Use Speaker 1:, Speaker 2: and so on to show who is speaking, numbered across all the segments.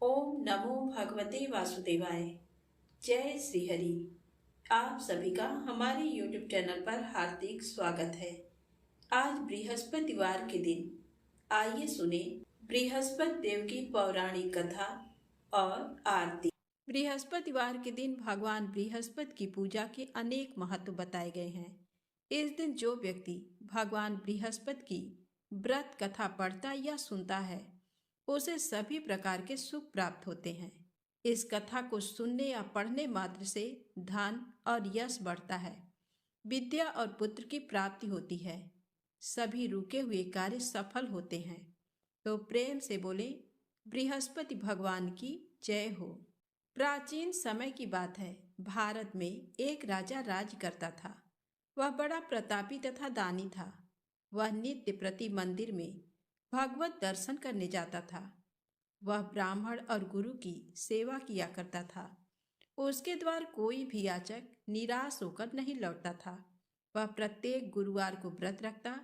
Speaker 1: ओम नमो भगवते वासुदेवाय। जय श्री हरि। आप सभी का हमारे YouTube चैनल पर हार्दिक स्वागत है। आज बृहस्पतिवार के दिन आइए सुने बृहस्पति देव की पौराणिक कथा और आरती। बृहस्पतिवार के दिन भगवान बृहस्पति की पूजा के अनेक महत्व बताए गए हैं। इस दिन जो व्यक्ति भगवान बृहस्पति की व्रत कथा पढ़ता या सुनता है उसे सभी प्रकार के सुख प्राप्त होते हैं। इस कथा को सुनने या पढ़ने मात्र से धन और यश बढ़ता है, विद्या और पुत्र की प्राप्ति होती है, सभी रुके हुए कार्य सफल होते हैं। तो प्रेम से बोले बृहस्पति भगवान की जय हो। प्राचीन समय की बात है। भारत में एक राजा राज करता था। वह बड़ा प्रतापी तथा दानी था। वह नित्य प्रति मंदिर में भगवत दर्शन करने जाता था। वह ब्राह्मण और गुरु की सेवा किया करता था। उसके द्वार कोई भी याचक निराश होकर नहीं लौटता था। वह प्रत्येक गुरुवार को व्रत रखता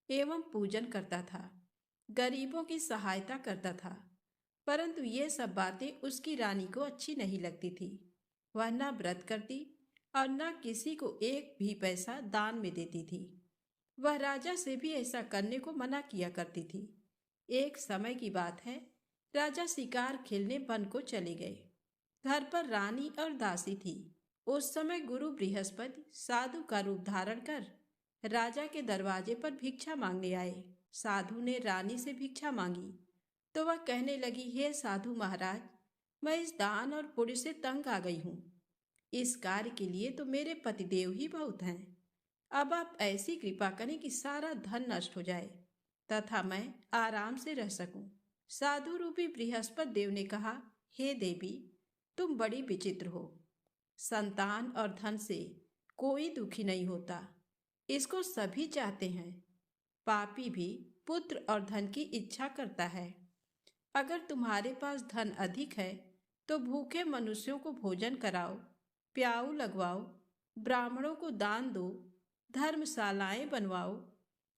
Speaker 1: एवं पूजन करता था, गरीबों की सहायता करता था। परंतु ये सब बातें उसकी रानी को अच्छी नहीं लगती थी। वह न व्रत करती और न किसी को एक भी पैसा दान में देती थी। वह राजा से भी ऐसा करने को मना किया करती थी। एक समय की बात है, राजा शिकार खेलने वन को चले गए। घर पर रानी और दासी थी। उस समय गुरु बृहस्पति साधु का रूप धारण कर राजा के दरवाजे पर भिक्षा मांगने आए। साधु ने रानी से भिक्षा मांगी तो वह कहने लगी, हे साधु महाराज, मैं इस दान और पुण्य से तंग आ गई हूँ। इस कार्य के लिए तो मेरे पतिदेव ही बहुत हैं। अब आप ऐसी कृपा करें कि सारा धन नष्ट हो जाए तथा मैं आराम से रह सकूं। साधु रूपी बृहस्पति देव ने कहा, हे देवी, तुम बड़ी विचित्र हो। संतान और धन से कोई दुखी नहीं होता, इसको सभी चाहते हैं। पापी भी पुत्र और धन की इच्छा करता है। अगर तुम्हारे पास धन अधिक है तो भूखे मनुष्यों को भोजन कराओ, प्याऊ लगवाओ, ब्राह्मणों को दान दो, धर्मशालाएं बनवाओ,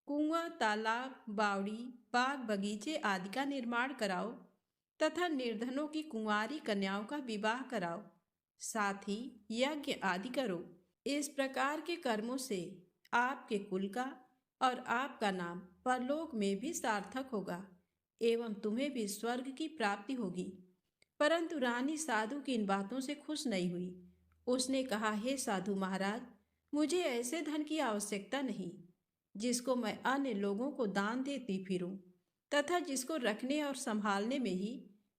Speaker 1: कुआं, तालाब, बावड़ी, बाग बगीचे आदि का निर्माण कराओ तथा निर्धनों की कुंवारी कन्याओं का विवाह कराओ। साथ ही यज्ञ आदि करो। इस प्रकार के कर्मों से आपके कुल का और आपका नाम परलोक में भी सार्थक होगा एवं तुम्हें भी स्वर्ग की प्राप्ति होगी। परंतु रानी साधु की इन बातों से खुश नहीं हुई। उसने कहा, हे साधु महाराज, मुझे ऐसे धन की आवश्यकता नहीं जिसको मैं अन्य लोगों को दान देती फिरूं तथा जिसको रखने और संभालने में ही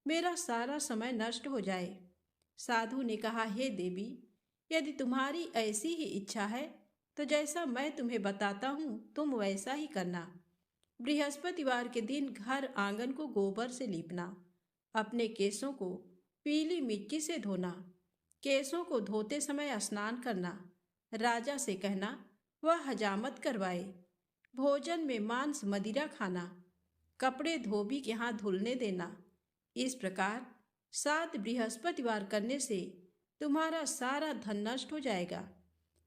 Speaker 1: मेरा सारा समय नष्ट हो जाए। साधु ने कहा, हे देवी, यदि तुम्हारी ऐसी ही इच्छा है तो जैसा मैं तुम्हें बताता हूँ तुम वैसा ही करना। बृहस्पतिवार के दिन घर आंगन को गोबर से लीपना, अपने केसों को पीली मिट्टी से धोना, केसों को धोते समय स्नान करना, राजा से कहना वह हजामत करवाए, भोजन में मांस मदिरा खाना, कपड़े धोबी के हाथ धुलने देना। इस प्रकार 7 बृहस्पतिवार करने से तुम्हारा सारा धन नष्ट हो जाएगा।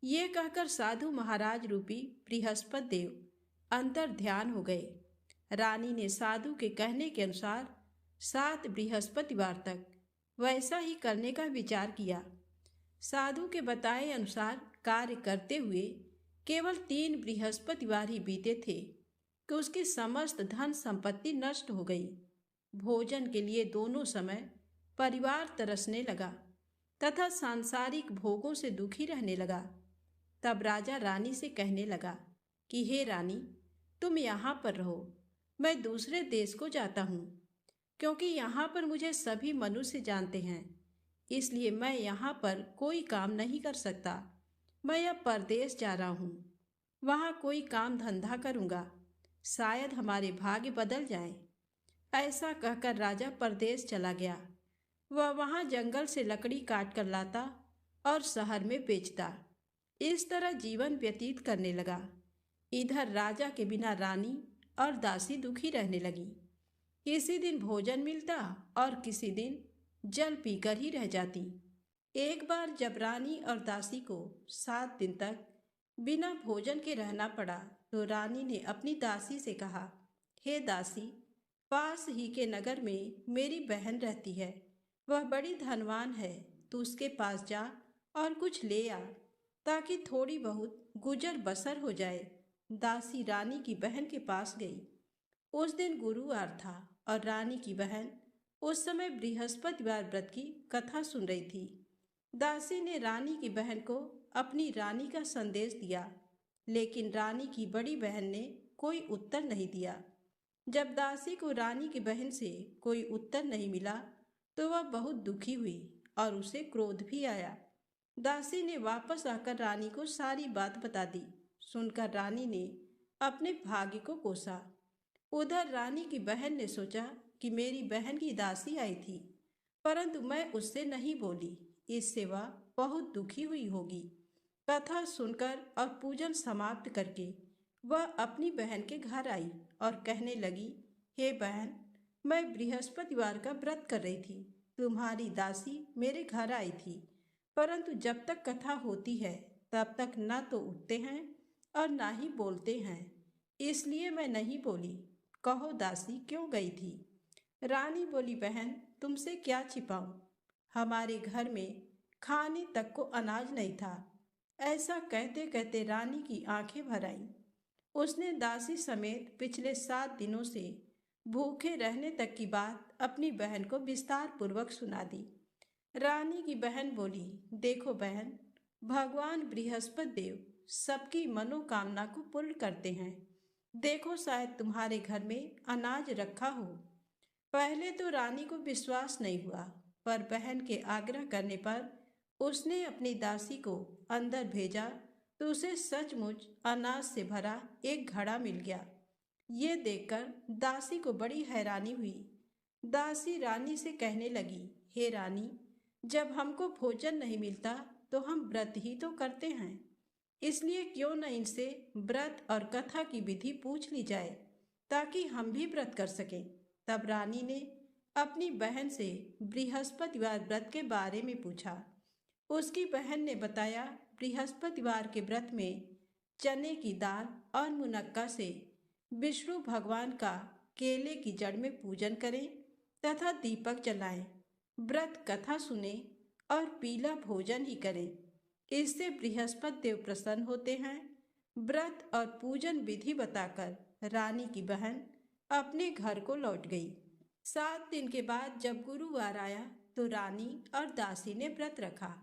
Speaker 1: ये कहकर साधु महाराज रूपी बृहस्पति देव अंतर ध्यान हो गए। रानी ने साधु के कहने के अनुसार 7 बृहस्पतिवार तक वैसा ही करने का विचार किया। साधु के बताए अनुसार कार्य करते हुए केवल 3 बृहस्पतिवार ही बीते थे कि उसकी समस्त धन संपत्ति नष्ट हो गई। भोजन के लिए दोनों समय परिवार तरसने लगा तथा सांसारिक भोगों से दुखी रहने लगा। तब राजा रानी से कहने लगा कि हे रानी, तुम यहाँ पर रहो, मैं दूसरे देश को जाता हूँ, क्योंकि यहाँ पर मुझे सभी मनुष्य जानते हैं, इसलिए मैं यहाँ पर कोई काम नहीं कर सकता। मैं अब परदेश जा रहा हूँ, वहाँ कोई काम धंधा करूँगा, शायद हमारे भाग्य बदल जाएं। ऐसा कहकर राजा परदेश चला गया। वह वहाँ जंगल से लकड़ी काट कर लाता और शहर में बेचता। इस तरह जीवन व्यतीत करने लगा। इधर राजा के बिना रानी और दासी दुखी रहने लगी। किसी दिन भोजन मिलता और किसी दिन जल पीकर ही रह जाती। एक बार जब रानी और दासी को 7 दिन तक बिना भोजन के रहना पड़ा तो रानी ने अपनी दासी से कहा, हे दासी, पास ही के नगर में मेरी बहन रहती है, वह बड़ी धनवान है, तू उसके पास जा और कुछ ले आ, ताकि थोड़ी बहुत गुजर बसर हो जाए। दासी रानी की बहन के पास गई। उस दिन गुरुवार था और रानी की बहन उस समय बृहस्पतिवार व्रत की कथा सुन रही थी। दासी ने रानी की बहन को अपनी रानी का संदेश दिया, लेकिन रानी की बड़ी बहन ने कोई उत्तर नहीं दिया। जब दासी को रानी की बहन से कोई उत्तर नहीं मिला तो वह बहुत दुखी हुई और उसे क्रोध भी आया। दासी ने वापस आकर रानी को सारी बात बता दी। सुनकर रानी ने अपने भाग्य को कोसा। उधर रानी की बहन ने सोचा कि मेरी बहन की दासी आई थी, परंतु मैं उससे नहीं बोली, इससे वह बहुत दुखी हुई होगी। कथा सुनकर और पूजन समाप्त करके वह अपनी बहन के घर आई और कहने लगी, हे बहन, मैं बृहस्पतिवार का व्रत कर रही थी। तुम्हारी दासी मेरे घर आई थी, परंतु जब तक कथा होती है तब तक न तो उठते हैं और ना ही बोलते हैं, इसलिए मैं नहीं बोली। कहो दासी क्यों गई थी? रानी बोली, बहन तुमसे क्या छिपाऊं, हमारे घर में खाने तक को अनाज नहीं था। ऐसा कहते कहते रानी की आंखें भर आईं। उसने दासी समेत पिछले 7 दिनों से भूखे रहने तक की बात अपनी बहन को विस्तार पूर्वक सुना दी। रानी की बहन बोली, देखो बहन, भगवान बृहस्पति देव सबकी मनोकामना को पूर्ण करते हैं। देखो शायद तुम्हारे घर में अनाज रखा हो। पहले तो रानी को विश्वास नहीं हुआ, पर बहन के आग्रह करने पर उसने अपनी दासी को अंदर भेजा तो उसे सचमुच अनाज से भरा एक घड़ा मिल गया। ये देखकर दासी को बड़ी हैरानी हुई। दासी रानी से कहने लगी, हे रानी, जब हमको भोजन नहीं मिलता तो हम व्रत ही तो करते हैं, इसलिए क्यों न इनसे व्रत और कथा की विधि पूछ ली जाए ताकि हम भी व्रत कर सकें। तब रानी ने अपनी बहन से बृहस्पतिवार व्रत के बारे में पूछा। उसकी बहन ने बताया, बृहस्पतिवार के व्रत में चने की दाल और मुनक्का से विष्णु भगवान का केले की जड़ में पूजन करें तथा दीपक जलाएं, व्रत कथा सुने और पीला भोजन ही करें, इससे बृहस्पति देव प्रसन्न होते हैं। व्रत और पूजन विधि बताकर रानी की बहन अपने घर को लौट गई। 7 दिन के बाद जब गुरुवार आया तो रानी और दासी ने व्रत रखा।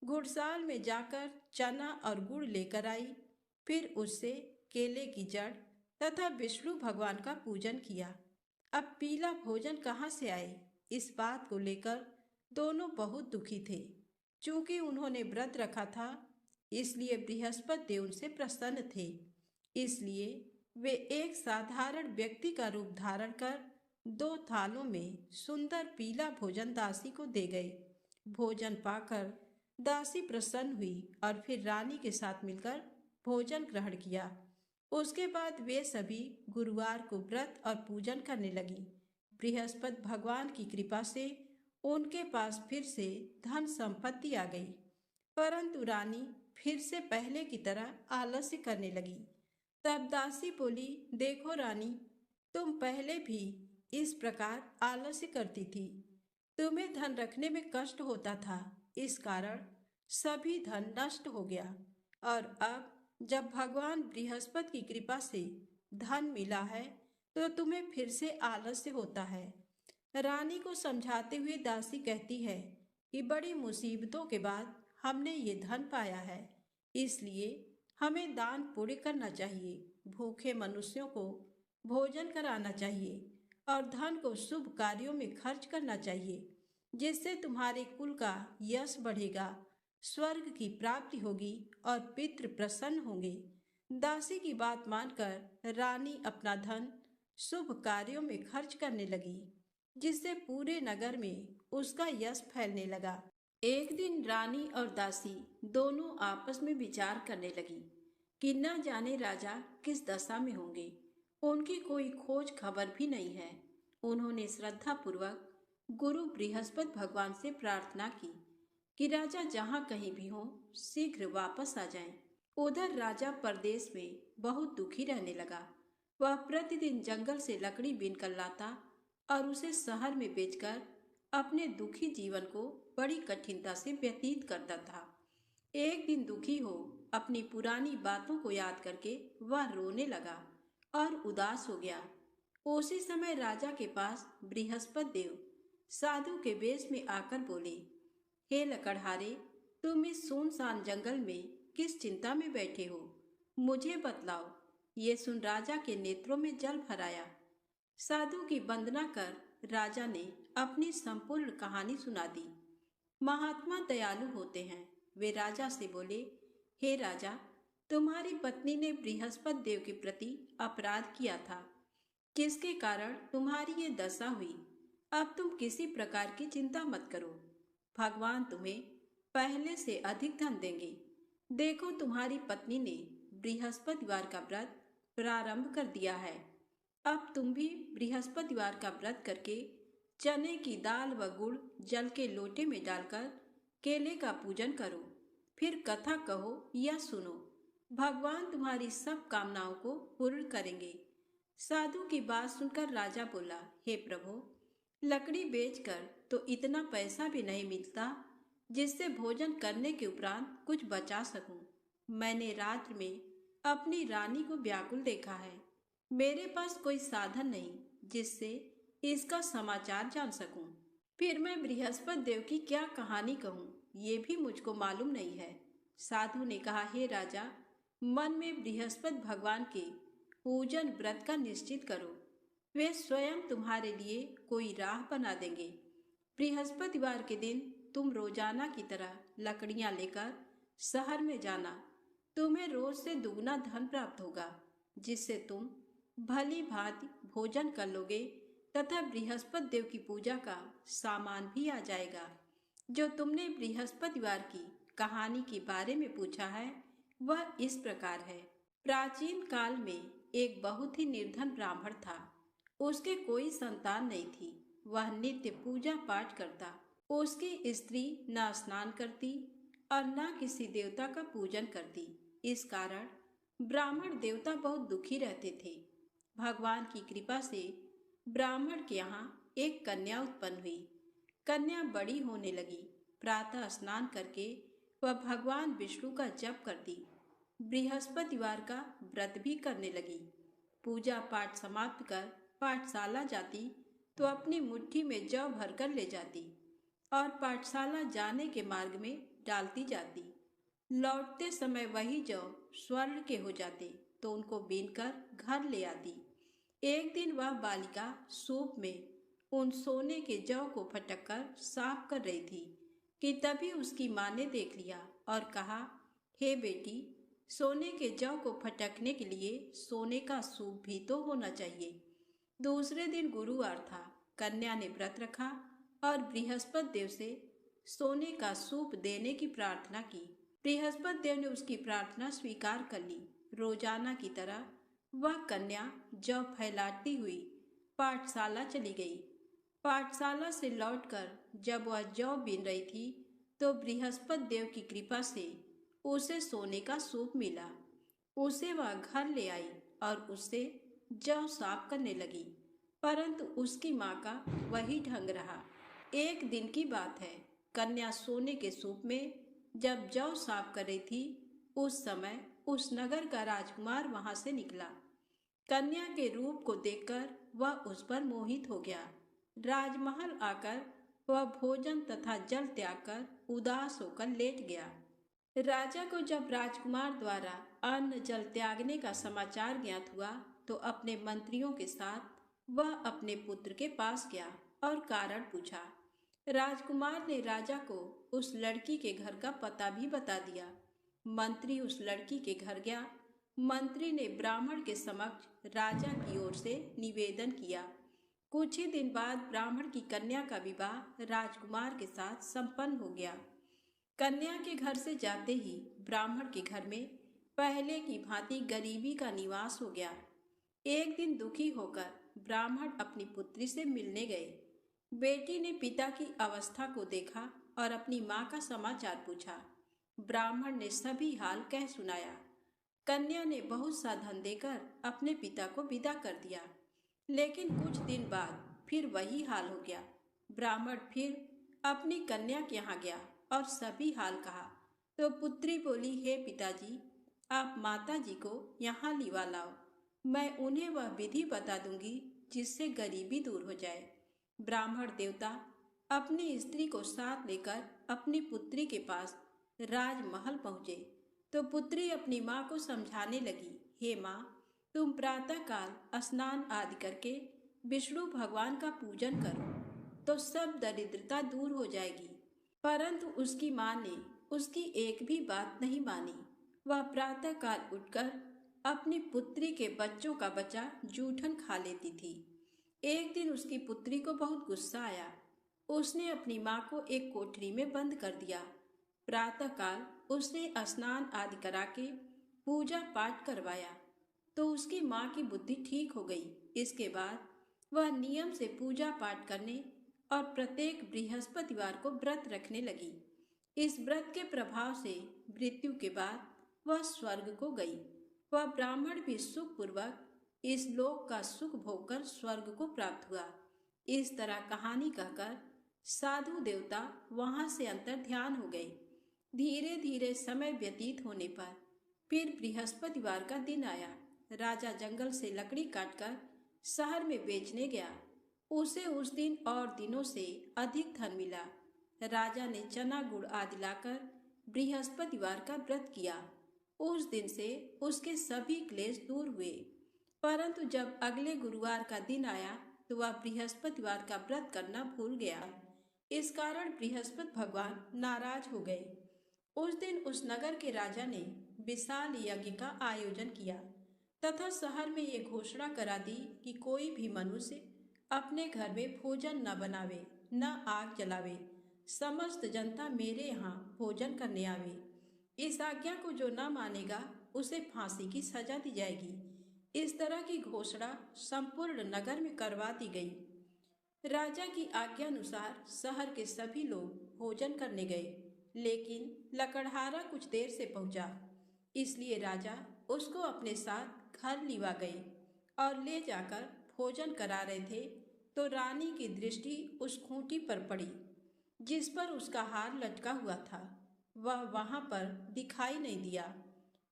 Speaker 1: गुड़साल में जाकर चना और गुड़ लेकर आई, फिर उससे केले की जड़ तथा विष्णु भगवान का पूजन किया। अब पीला भोजन कहाँ से आए, इस बात को लेकर दोनों बहुत दुखी थे। चूंकि उन्होंने व्रत रखा था, इसलिए बृहस्पति देव उनसे प्रसन्न थे। इसलिए वे एक साधारण व्यक्ति का रूप धारण कर 2 थालों में सुंदर पीला भोजन दासी को दे गए। भोजन पाकर दासी प्रसन्न हुई और फिर रानी के साथ मिलकर भोजन ग्रहण किया। उसके बाद वे सभी गुरुवार को व्रत और पूजन करने लगी। बृहस्पति भगवान की कृपा से उनके पास फिर से धन संपत्ति आ गई, परंतु रानी फिर से पहले की तरह आलस्य करने लगी। तब दासी बोली, देखो रानी, तुम पहले भी इस प्रकार आलस्य करती थी। तुम्हें धन रखने में कष्ट होता था, इस कारण सभी धन नष्ट हो गया, और अब जब भगवान बृहस्पति की कृपा से धन मिला है तो तुम्हें फिर से आलस्य होता है। रानी को समझाते हुए दासी कहती है कि बड़ी मुसीबतों के बाद हमने ये धन पाया है, इसलिए हमें दान पुण्य करना चाहिए, भूखे मनुष्यों को भोजन कराना चाहिए और धन को शुभ कार्यों में खर्च करना चाहिए, जिससे तुम्हारे कुल का यश बढ़ेगा, स्वर्ग की प्राप्ति होगी और पितृ प्रसन्न होंगे। दासी की बात मानकर रानी अपना धन शुभ कार्यों में खर्च करने लगी, जिससे पूरे नगर में उसका यश फैलने लगा। एक दिन रानी और दासी दोनों आपस में विचार करने लगी कि न जाने राजा किस दशा में होंगे। उनकी कोई खोज खबर भी नहीं है। उन्होंने श्रद्धा पूर्वक गुरु बृहस्पति भगवान से प्रार्थना की कि राजा जहाँ कहीं भी हो शीघ्र वापस आ जाएं। उधर राजा परदेश में बहुत दुखी रहने लगा। वह प्रतिदिन जंगल से लकड़ी बीन कर लाता और उसे शहर में बेचकर अपने दुखी जीवन को बड़ी कठिनता से व्यतीत करता था। एक दिन दुखी हो अपनी पुरानी बातों को याद करके वह रोने लगा और उदास हो गया। उसी समय राजा के पास बृहस्पति देव साधु के वेश में आकर बोले, हे लकड़हारे, तुम इस सुनसान जंगल में किस चिंता में बैठे हो? मुझे बतलाओ। ये सुन राजा के नेत्रों में जल भर आया। साधु की वंदना कर राजा ने अपनी संपूर्ण कहानी सुना दी। महात्मा दयालु होते हैं। वे राजा से बोले, हे राजा, तुम्हारी पत्नी ने बृहस्पति देव के प्रति अपराध किया था, जिसके कारण तुम्हारी ये दशा हुई। अब तुम किसी प्रकार की चिंता मत करो। भगवान तुम्हें पहले से अधिक धन देंगे। देखो, तुम्हारी पत्नी ने बृहस्पतिवार का व्रत प्रारंभ कर दिया है। अब तुम भी बृहस्पतिवार का व्रत करके चने की दाल व गुड़ जल के लोटे में डालकर केले का पूजन करो। फिर कथा कहो या सुनो। भगवान तुम्हारी सब कामनाओं को पूर्ण करेंगे। साधु की बात सुनकर राजा बोला, हे प्रभु, लकड़ी बेचकर तो इतना पैसा भी नहीं मिलता जिससे भोजन करने के उपरांत कुछ बचा सकूं। मैंने रात्र में अपनी रानी को व्याकुल देखा है। मेरे पास कोई साधन नहीं जिससे इसका समाचार जान सकूं। फिर मैं बृहस्पति देव की क्या कहानी कहूँ, ये भी मुझको मालूम नहीं है। साधु ने कहा, हे राजा, मन में बृहस्पति भगवान के पूजन व्रत का निश्चित करो। वे स्वयं तुम्हारे लिए कोई राह बना देंगे। बृहस्पतिवार के दिन तुम रोजाना की तरह लकड़ियां लेकर शहर में जाना। तुम्हें रोज से दुगना धन प्राप्त होगा, जिससे तुम भली भांति भोजन कर लोगे तथा बृहस्पति देव की पूजा का सामान भी आ जाएगा। जो तुमने बृहस्पतिवार की कहानी के बारे में पूछा है, वह इस प्रकार है। प्राचीन काल में एक बहुत ही निर्धन ब्राह्मण था। उसके कोई संतान नहीं थी। वह नित्य पूजा पाठ करता। उसकी स्त्री न स्नान करती और न किसी देवता का पूजन करती। इस कारण ब्राह्मण देवता बहुत दुखी रहते थे। भगवान की कृपा से ब्राह्मण के यहाँ एक कन्या उत्पन्न हुई। कन्या बड़ी होने लगी। प्रातः स्नान करके वह भगवान विष्णु का जप करती। बृहस्पतिवार का व्रत भी करने लगी। पूजा पाठ समाप्त कर पाठशाला जाती तो अपनी मुट्ठी में जौ भरकर ले जाती और पाठशाला जाने के मार्ग में डालती जाती। लौटते समय वही जौ स्वर्ण के हो जाते तो उनको बीनकर घर ले आती। एक दिन वह बालिका सूप में उन सोने के जौ को फटककर साफ कर रही थी कि तभी उसकी माँ ने देख लिया और कहा, हे बेटी, सोने के जौ को फटकने के लिए सोने का सूप भी तो होना चाहिए। दूसरे दिन गुरुवार था। कन्या ने व्रत रखा और बृहस्पति देव से सोने का सूप देने की प्रार्थना की। बृहस्पति देव ने उसकी प्रार्थना स्वीकार कर ली। रोजाना की तरह वह कन्या जौ फैलाती हुई पाठशाला चली गई। पाठशाला से लौटकर जब वह जौ बीन रही थी तो बृहस्पति देव की कृपा से उसे सोने का सूप मिला। उसे वह घर ले आई और उससे जौ साफ करने लगी, परंतु उसकी माँ का वही ढंग रहा। एक दिन की बात है। कन्या सोने के सूप में जब जौ साफ कर रही थी, उस समय उस नगर का राजकुमार वहां से निकला। कन्या के रूप को देखकर वह उस पर मोहित हो गया। राजमहल आकर वह भोजन तथा जल त्याग कर उदास होकर लेट गया। राजा को जब राजकुमार द्वारा अन्न जल त्यागने का समाचार ज्ञात हुआ तो अपने मंत्रियों के साथ वह अपने पुत्र के पास गया और कारण पूछा। राजकुमार ने राजा को उस लड़की के घर का पता भी बता दिया। मंत्री उस लड़की के घर गया। मंत्री ने ब्राह्मण के समक्ष राजा की ओर से निवेदन किया। कुछ ही दिन बाद ब्राह्मण की कन्या का विवाह राजकुमार के साथ संपन्न हो गया। कन्या के घर से जाते ही ब्राह्मण के घर में पहले की भांति गरीबी का निवास हो गया। एक दिन दुखी होकर ब्राह्मण अपनी पुत्री से मिलने गए। बेटी ने पिता की अवस्था को देखा और अपनी माँ का समाचार पूछा। ब्राह्मण ने सभी हाल कह सुनाया। कन्या ने बहुत सा धन देकर अपने पिता को विदा कर दिया, लेकिन कुछ दिन बाद फिर वही हाल हो गया। ब्राह्मण फिर अपनी कन्या के यहाँ गया और सभी हाल कहा। तो पुत्री बोली, हे पिताजी, आप माता जी को यहाँ लिवा लाओ, मैं उन्हें वह विधि बता दूंगी जिससे गरीबी दूर हो जाए। ब्राह्मण देवता अपनी स्त्री को साथ लेकर अपनी पुत्री के पास राजमहल पहुँचे। तो पुत्री अपनी माँ को समझाने लगी, हे माँ, तुम प्रातःकाल स्नान आदि करके विष्णु भगवान का पूजन करो तो सब दरिद्रता दूर हो जाएगी। परंतु उसकी माँ ने उसकी एक भी बात नहीं मानी। वह प्रातःकाल उठकर अपनी पुत्री के बच्चों का बचा जूठन खा लेती थी। एक दिन उसकी पुत्री को बहुत गुस्सा आया। उसने अपनी माँ को एक कोठरी में बंद कर दिया। प्रातःकाल उसने स्नान आदि करा के पूजा पाठ करवाया तो उसकी माँ की बुद्धि ठीक हो गई। इसके बाद वह नियम से पूजा पाठ करने और प्रत्येक बृहस्पतिवार को व्रत रखने लगी। इस व्रत के प्रभाव से मृत्यु के बाद वह स्वर्ग को गई। वह ब्राह्मण भी सुखपूर्वक इस लोक का सुख भोगकर स्वर्ग को प्राप्त हुआ। इस तरह कहानी कहकर साधु देवता वहां से अंतर ध्यान हो गए। धीरे धीरे समय व्यतीत होने पर फिर बृहस्पतिवार का दिन आया। राजा जंगल से लकड़ी काटकर शहर में बेचने गया। उसे उस दिन और दिनों से अधिक धन मिला। राजा ने चना गुड़ आदि लाकर बृहस्पतिवार का व्रत किया। उस दिन से उसके सभी क्लेश दूर हुए। परंतु जब अगले गुरुवार का दिन आया तो वह बृहस्पतिवार का व्रत करना भूल गया। इस कारण बृहस्पति भगवान नाराज हो गए। उस दिन उस नगर के राजा ने विशाल यज्ञ का आयोजन किया तथा शहर में ये घोषणा करा दी कि कोई भी मनुष्य अपने घर में भोजन न बनावे, न आग जलावे। समस्त जनता मेरे यहाँ भोजन करने आवे। इस आज्ञा को जो न मानेगा उसे फांसी की सजा दी जाएगी। इस तरह की घोषणा संपूर्ण नगर में करवा दी गई। राजा की आज्ञा अनुसार शहर के सभी लोग भोजन करने गए, लेकिन लकड़हारा कुछ देर से पहुंचा। इसलिए राजा उसको अपने साथ घर लिवा गए और ले जाकर भोजन करा रहे थे तो रानी की दृष्टि उस खूंटी पर पड़ी जिस पर उसका हार लटका हुआ था। वह वहां पर दिखाई नहीं दिया।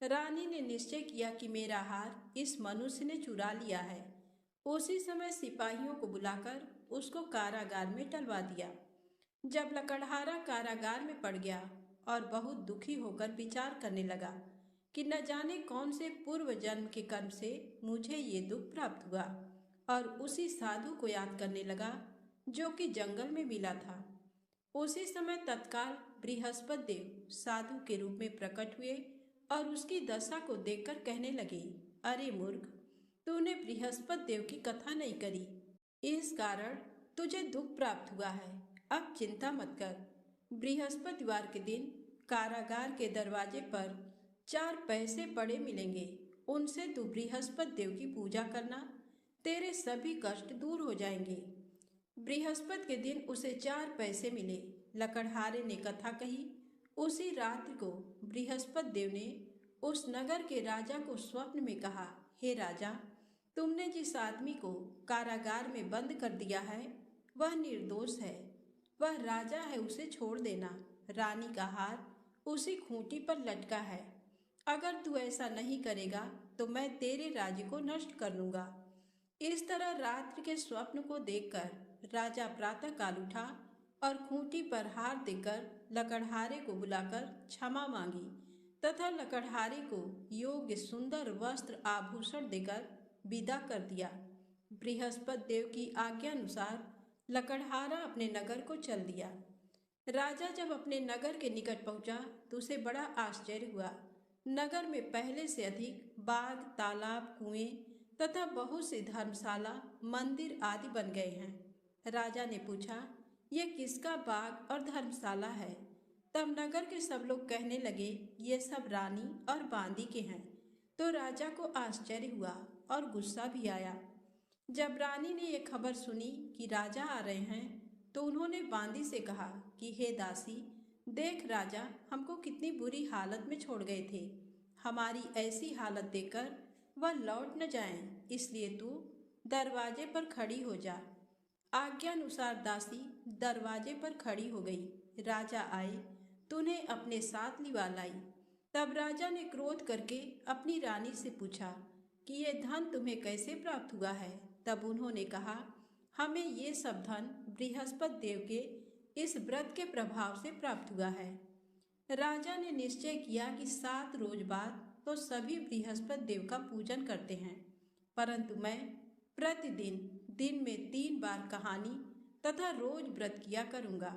Speaker 1: रानी ने निश्चय किया कि मेरा हार इस मनुष्य ने चुरा लिया है। उसी समय सिपाहियों को बुलाकर उसको कारागार में डलवा दिया। जब लकड़हारा कारागार में पड़ गया और बहुत दुखी होकर विचार करने लगा कि न जाने कौन से पूर्व जन्म के कर्म से मुझे ये दुख प्राप्त हुआ, और उसी साधु को याद करने लगा जो कि जंगल में मिला था। उसी समय तत्काल बृहस्पति देव साधु के रूप में प्रकट हुए और उसकी दशा को देखकर कहने लगे, अरे मूर्ख, तूने बृहस्पति देव की कथा नहीं करी, इस कारण तुझे दुख प्राप्त हुआ है। अब चिंता मत कर। बृहस्पतिवार के दिन कारागार के दरवाजे पर 4 पैसे पड़े मिलेंगे। उनसे तू बृहस्पति देव की पूजा करना, तेरे सभी कष्ट दूर हो जाएंगे। बृहस्पति के दिन उसे 4 पैसे मिले। लकड़हारे ने कथा कही। उसी रात्रि को बृहस्पति देव ने उस नगर के राजा को स्वप्न में कहा, हे राजा, तुमने जिस आदमी को कारागार में बंद कर दिया है वह निर्दोष है। वह राजा है, उसे छोड़ देना। रानी का हार उसी खूंटी पर लटका है। अगर तू ऐसा नहीं करेगा तो मैं तेरे राज्य को नष्ट कर लूंगा। इस तरह रात्रि के स्वप्न को देखकर राजा प्रातःकाल उठा और खूंटी पर हार देकर लकड़हारे को बुलाकर क्षमा मांगी तथा लकड़हारे को योग्य सुंदर वस्त्र आभूषण देकर विदा कर दिया। बृहस्पति देव की आज्ञा अनुसार लकड़हारा अपने नगर को चल दिया। राजा जब अपने नगर के निकट पहुंचा तो उसे बड़ा आश्चर्य हुआ। नगर में पहले से अधिक बाग, तालाब, कुएं तथा बहुत सी धर्मशाला, मंदिर आदि बन गए हैं। राजा ने पूछा, यह किसका बाग और धर्मशाला है? तब नगर के सब लोग कहने लगे, ये सब रानी और बांदी के हैं। तो राजा को आश्चर्य हुआ और गुस्सा भी आया। जब रानी ने यह खबर सुनी कि राजा आ रहे हैं तो उन्होंने बांदी से कहा कि हे दासी, देख राजा हमको कितनी बुरी हालत में छोड़ गए थे। हमारी ऐसी हालत देखकर वह लौट न जाएं, इसलिए तू दरवाजे पर खड़ी हो जा। आज्ञानुसार दासी दरवाजे पर खड़ी हो गई। राजा आए तो उन्हें अपने साथ लिवा लाई। तब राजा ने क्रोध करके अपनी रानी से पूछा कि ये धन तुम्हें कैसे प्राप्त हुआ है। तब उन्होंने कहा, हमें ये सब धन बृहस्पति देव के इस व्रत के प्रभाव से प्राप्त हुआ है। राजा ने निश्चय किया कि 7 रोज बाद तो सभी बृहस्पति देव का पूजन करते हैं, परंतु मैं प्रतिदिन दिन में 3 बार कहानी तथा रोज व्रत किया करूँगा।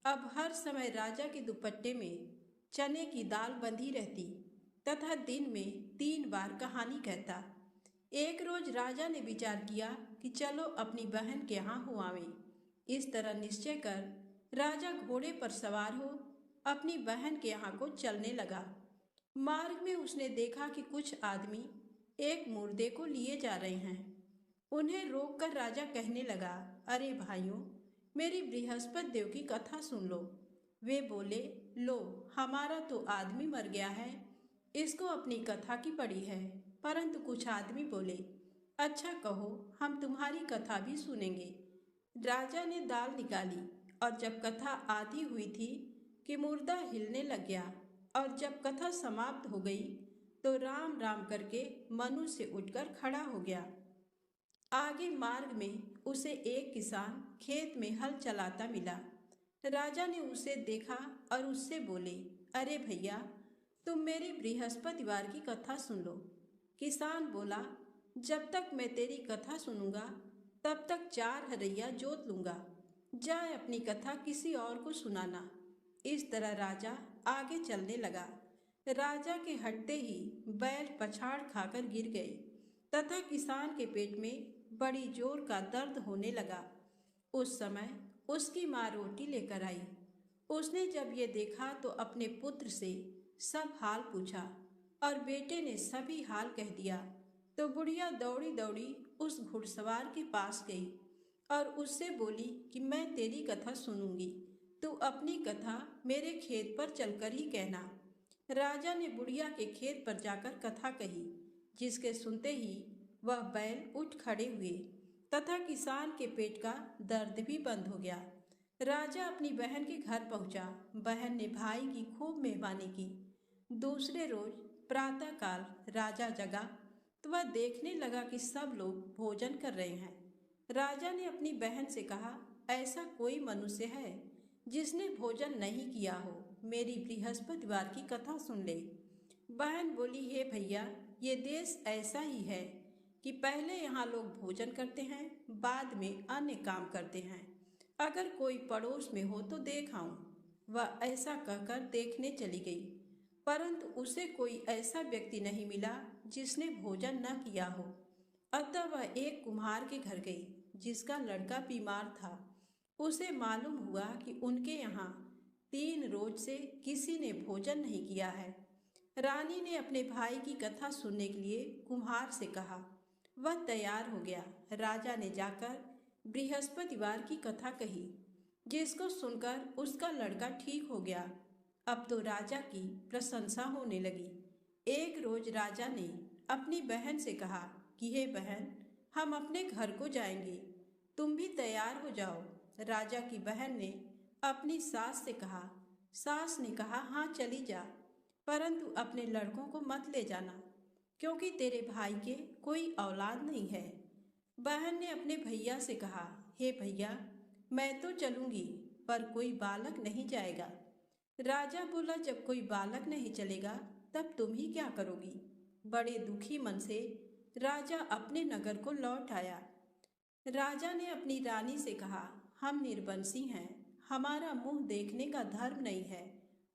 Speaker 1: अब हर समय राजा के दुपट्टे में चने की दाल बंधी रहती तथा दिन में 3 बार कहानी कहता। एक रोज राजा ने विचार किया कि चलो अपनी बहन के यहाँ हो आवें। इस तरह निश्चय कर राजा घोड़े पर सवार हो अपनी बहन के यहाँ को चलने लगा। मार्ग में उसने देखा कि कुछ आदमी एक मुर्दे को लिए जा रहे हैं। उन्हें रोककर राजा कहने लगा, अरे भाइयों, मेरी बृहस्पति देव की कथा सुन लो। वे बोले, लो, हमारा तो आदमी मर गया है, इसको अपनी कथा की पड़ी है। परंतु कुछ आदमी बोले, अच्छा कहो, हम तुम्हारी कथा भी सुनेंगे। राजा ने दाल निकाली और जब कथा आधी हुई थी कि मुर्दा हिलने लग गया, और जब कथा समाप्त हो गई तो राम राम करके मनुष्य उठकर खड़ा हो गया। आगे मार्ग में उसे एक किसान खेत में हल चलाता मिला। राजा ने उसे देखा और उससे बोले, अरे भैया, तुम मेरी बृहस्पतिवार की कथा सुन लो। किसान बोला, जब तक मैं तेरी कथा सुनूंगा तब तक 4 हरैया जोत लूंगा। जाए अपनी कथा किसी और को सुनाना। इस तरह राजा आगे चलने लगा। राजा के हटते ही बैल पछाड़ खाकर गिर गए तथा किसान के पेट में बड़ी जोर का दर्द होने लगा। उस समय उसकी माँ रोटी लेकर आई। उसने जब ये देखा तो अपने पुत्र से सब हाल पूछा और बेटे ने सभी हाल कह दिया। तो बुढ़िया दौड़ी दौड़ी उस घुड़सवार के पास गई और उससे बोली कि मैं तेरी कथा सुनूंगी, तू अपनी कथा मेरे खेत पर चलकर ही कहना। राजा ने बुढ़िया के खेत पर जाकर कथा कही, जिसके सुनते ही वह बैल उठ खड़े हुए तथा किसान के पेट का दर्द भी बंद हो गया। राजा अपनी बहन के घर पहुंचा। बहन ने भाई की खूब मेहमानी की। दूसरे रोज प्रातःकाल राजा जगा तो वह देखने लगा कि सब लोग भोजन कर रहे हैं। राजा ने अपनी बहन से कहा, ऐसा कोई मनुष्य है जिसने भोजन नहीं किया हो, मेरी बृहस्पतिवार की कथा सुन ले। बहन बोली, हे भैया, ये देश ऐसा ही है कि पहले यहाँ लोग भोजन करते हैं, बाद में अन्य काम करते हैं। अगर कोई पड़ोस में हो तो देख आऊं। वह ऐसा कहकर देखने चली गई, परंतु उसे कोई ऐसा व्यक्ति नहीं मिला जिसने भोजन न किया हो। अतः वह एक कुम्हार के घर गई जिसका लड़का बीमार था। उसे मालूम हुआ कि उनके यहाँ 3 रोज से किसी ने भोजन नहीं किया है। रानी ने अपने भाई की कथा सुनने के लिए कुम्हार से कहा। वह तैयार हो गया। राजा ने जाकर बृहस्पतिवार की कथा कही, जिसको सुनकर उसका लड़का ठीक हो गया। अब तो राजा की प्रशंसा होने लगी। एक रोज राजा ने अपनी बहन से कहा कि हे बहन, हम अपने घर को जाएंगे, तुम भी तैयार हो जाओ। राजा की बहन ने अपनी सास से कहा। सास ने कहा, हाँ चली जा, परंतु अपने लड़कों को मत ले जाना, क्योंकि तेरे भाई के कोई औलाद नहीं है। बहन ने अपने भैया से कहा, हे भैया, मैं तो चलूंगी, पर कोई बालक नहीं जाएगा। राजा बोला, जब कोई बालक नहीं चलेगा तब तुम ही क्या करोगी। बड़े दुखी मन से राजा अपने नगर को लौट आया। राजा ने अपनी रानी से कहा, हम निर्वंशी हैं, हमारा मुंह देखने का धर्म नहीं है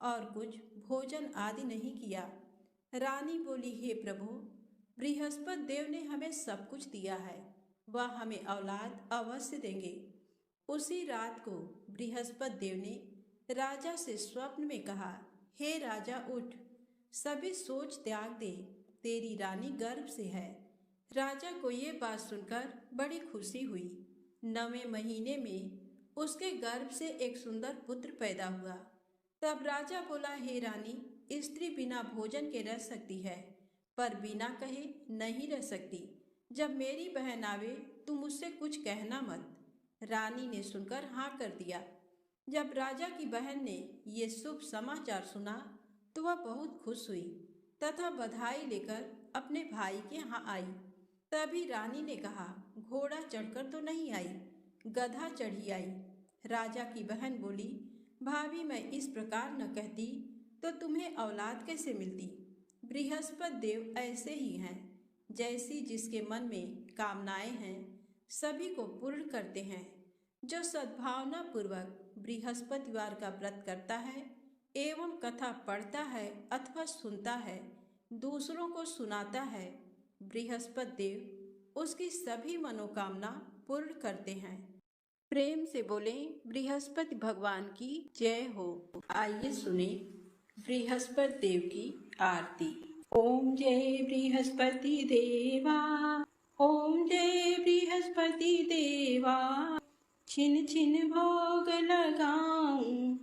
Speaker 1: और कुछ भोजन आदि नहीं किया। रानी बोली, हे प्रभु, बृहस्पति देव ने हमें सब कुछ दिया है, वह हमें औलाद अवश्य देंगे। उसी रात को बृहस्पति देव ने राजा से स्वप्न में कहा, हे राजा, उठ, सभी सोच त्याग दे, तेरी रानी गर्भ से है। राजा को ये बात सुनकर बड़ी खुशी हुई। 9वें महीने में उसके गर्भ से एक सुंदर पुत्र पैदा हुआ। तब राजा बोला, हे रानी, स्त्री बिना भोजन के रह सकती है, पर बिना कहे नहीं रह सकती। जब मेरी बहन आवे तुम उससे कुछ कहना मत। रानी ने सुनकर हाँ कर दिया। जब राजा की बहन ने ये शुभ समाचार सुना तो वह बहुत खुश हुई तथा बधाई लेकर अपने भाई के यहाँ आई। तभी रानी ने कहा, घोड़ा चढ़कर तो नहीं आई, गधा चढ़ी आई। राजा की बहन बोली, भाभी मैं इस प्रकार न कहती तो तुम्हें औलाद कैसे मिलती। बृहस्पति देव ऐसे ही हैं, जैसी जिसके मन में कामनाएं हैं सभी को पूर्ण करते हैं। जो सद्भावना पूर्वक बृहस्पतिवार का व्रत करता है एवं कथा पढ़ता है अथवा सुनता है, दूसरों को सुनाता है, बृहस्पति देव उसकी सभी मनोकामना पूर्ण करते हैं। प्रेम से बोले बृहस्पति भगवान की जय हो। आइए सुने बृहस्पति देव की आरती। ओम जय बृहस्पति देवा, ओम जय बृहस्पति देवा। छिन छिन भोग लगाऊं,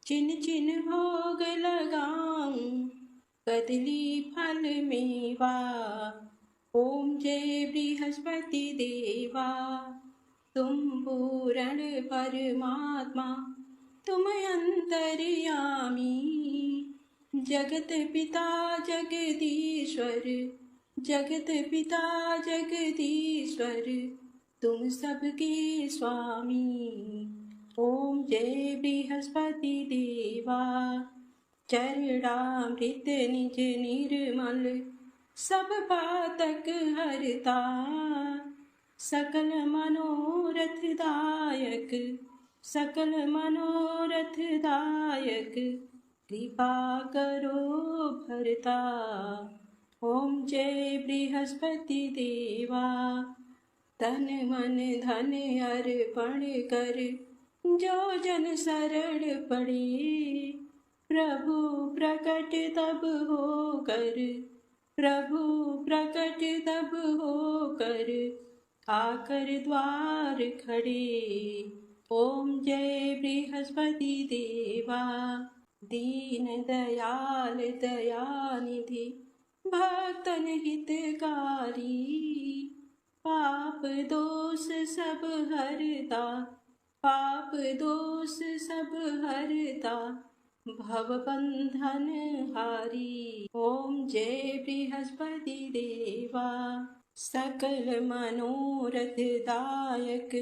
Speaker 1: छिन छिन भोग लगाऊं, कदली फल मेवा। ओम जय बृहस्पति देवा, तुम पूर्ण परमात्मा, तुम अंतर्यामी, जगत पिता जगदीश्वर, जगत पिता जगदीश्वर, तुम सबके स्वामी। ओम जय बृहस्पति देवा, चरणामृत निज निर्मल, सब पातक हरता, सकल मनोरथ दायक, सकल मनोरथ दायक, कृपा करो भरता। ओम जय बृहस्पति देवा, तन मन धन अर्पण कर, जो जन शरण पड़े, प्रभु प्रकट तब होकर, प्रभु प्रकट तब होकर, आकर द्वार खड़े। ओम जय बृहस्पति देवा, दीन दयाल दयानिधि, भक्तन हितकारी, पाप दोष सब हरता, पाप दोष सब हरता, भव बंधन हारी। ओम जय बृहस्पति देवा, सकल मनोरथ दायक,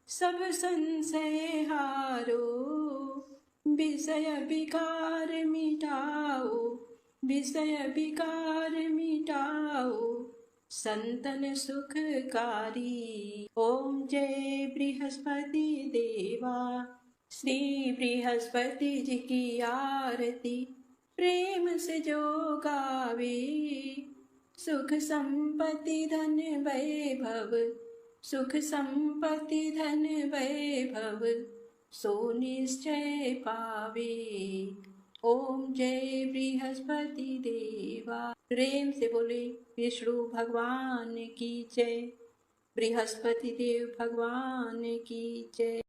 Speaker 1: सब संशय हारो, विषय विकार मिटाओ, विषय विकार मिटाओ, संतन सुखकारी। ओम जय बृहस्पति देवा, श्री बृहस्पति जी की आरती प्रेम से जो गावे, सुख संपत्ति धन वैभव, सुख संपत्ति धन वैभव, सो निश्चय पावे। ओम जय बृहस्पति देवा। प्रेम से बोले विष्णु भगवान की जय, बृहस्पति देव भगवान की जय।